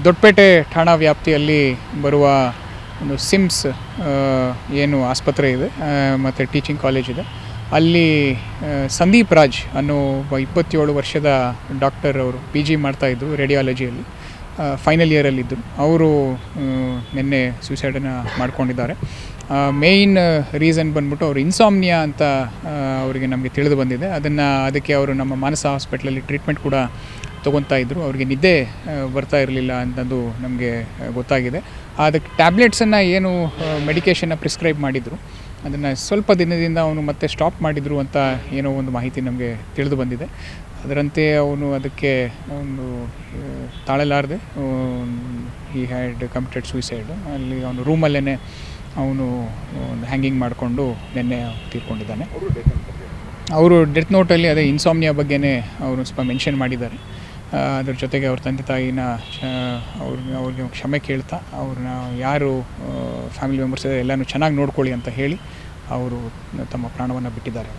ದೊಡ್ಡಪೇಟೆ ಠಾಣಾ ವ್ಯಾಪ್ತಿಯಲ್ಲಿ ಬರುವ ಒಂದು ಸಿಮ್ಸ್ ಏನು ಆಸ್ಪತ್ರೆ ಇದೆ ಮತ್ತು ಟೀಚಿಂಗ್ ಕಾಲೇಜ್ ಇದೆ, ಅಲ್ಲಿ ಸಂದೀಪ್ ರಾಜ್ ಅನ್ನೋ ಒಬ್ಬ 27 ವರ್ಷದ ಡಾಕ್ಟರ್, ಅವರು PG ಮಾಡ್ತಾಯಿದ್ರು ರೇಡಿಯಾಲಜಿಯಲ್ಲಿ, ಫೈನಲ್ ಇಯರಲ್ಲಿದ್ದರು. ಅವರು ನಿನ್ನೆ ಸೂಸೈಡನ್ನು ಮಾಡ್ಕೊಂಡಿದ್ದಾರೆ. ಮೇಯ್ನ್ ರೀಸನ್ ಬಂದ್ಬಿಟ್ಟು ಅವರು ಇನ್ಸಾಮ್ನಿಯಾ ಅಂತ ಅವರಿಗೆ ನಮಗೆ ತಿಳಿದು ಬಂದಿದೆ. ಅದಕ್ಕೆ ಅವರು ನಮ್ಮ ಮಾನಸ ಹಾಸ್ಪಿಟ್ಲಲ್ಲಿ ಟ್ರೀಟ್ಮೆಂಟ್ ಕೂಡ ತೊಗೊತಾ ಇದ್ದರು. ಅವರಿಗೆ ನಿದ್ದೆ ಬರ್ತಾ ಇರಲಿಲ್ಲ ಅಂತಂದು ನಮಗೆ ಗೊತ್ತಾಗಿದೆ. ಅದಕ್ಕೆ ಟ್ಯಾಬ್ಲೆಟ್ಸನ್ನು ಏನು ಮೆಡಿಕೇಷನ್ನ ಪ್ರಿಸ್ಕ್ರೈಬ್ ಮಾಡಿದರು, ಅದನ್ನು ಸ್ವಲ್ಪ ದಿನದಿಂದ ಅವನು ಮತ್ತೆ ಸ್ಟಾಪ್ ಮಾಡಿದರು ಅಂತ ಏನೋ ಒಂದು ಮಾಹಿತಿ ನಮಗೆ ತಿಳಿದು ಬಂದಿದೆ. ಅದರಂತೆ ಅವನು ಅದಕ್ಕೆ ಒಂದು ತಾಳಲಾರದೆ ಹಿ ಹ್ಯಾಡ್ ಕಮಿಟೆಡ್ ಸೂಸೈಡು. ಅಲ್ಲಿ ಅವನು ರೂಮಲ್ಲೇ ಅವನು ಒಂದು ಹ್ಯಾಂಗಿಂಗ್ ಮಾಡಿಕೊಂಡು ನಿನ್ನೆ ತೀರ್ಕೊಂಡಿದ್ದಾನೆ. ಅವರು ಡೆತ್ ನೋಟಲ್ಲಿ ಅದೇ ಇನ್ಸಾಮ್ನಿಯಾ ಬಗ್ಗೆನೇ ಅವರು ಸ್ವಲ್ಪ ಮೆನ್ಷನ್ ಮಾಡಿದ್ದಾರೆ. ಅದ್ರ ಜೊತೆಗೆ ಅವ್ರ ತಂದೆ ತಾಯಿನ ಅವ್ರಿಗೆ ಕ್ಷಮೆ ಕೇಳ್ತಾ, ಅವ್ರನ್ನ ಯಾರು ಫ್ಯಾಮಿಲಿ ಮೆಂಬರ್ಸ್ ಎಲ್ಲನೂ ಚೆನ್ನಾಗಿ ನೋಡ್ಕೊಳ್ಳಿ ಅಂತ ಹೇಳಿ ಅವರು ತಮ್ಮ ಪ್ರಾಣವನ್ನು ಬಿಟ್ಟಿದ್ದಾರೆ.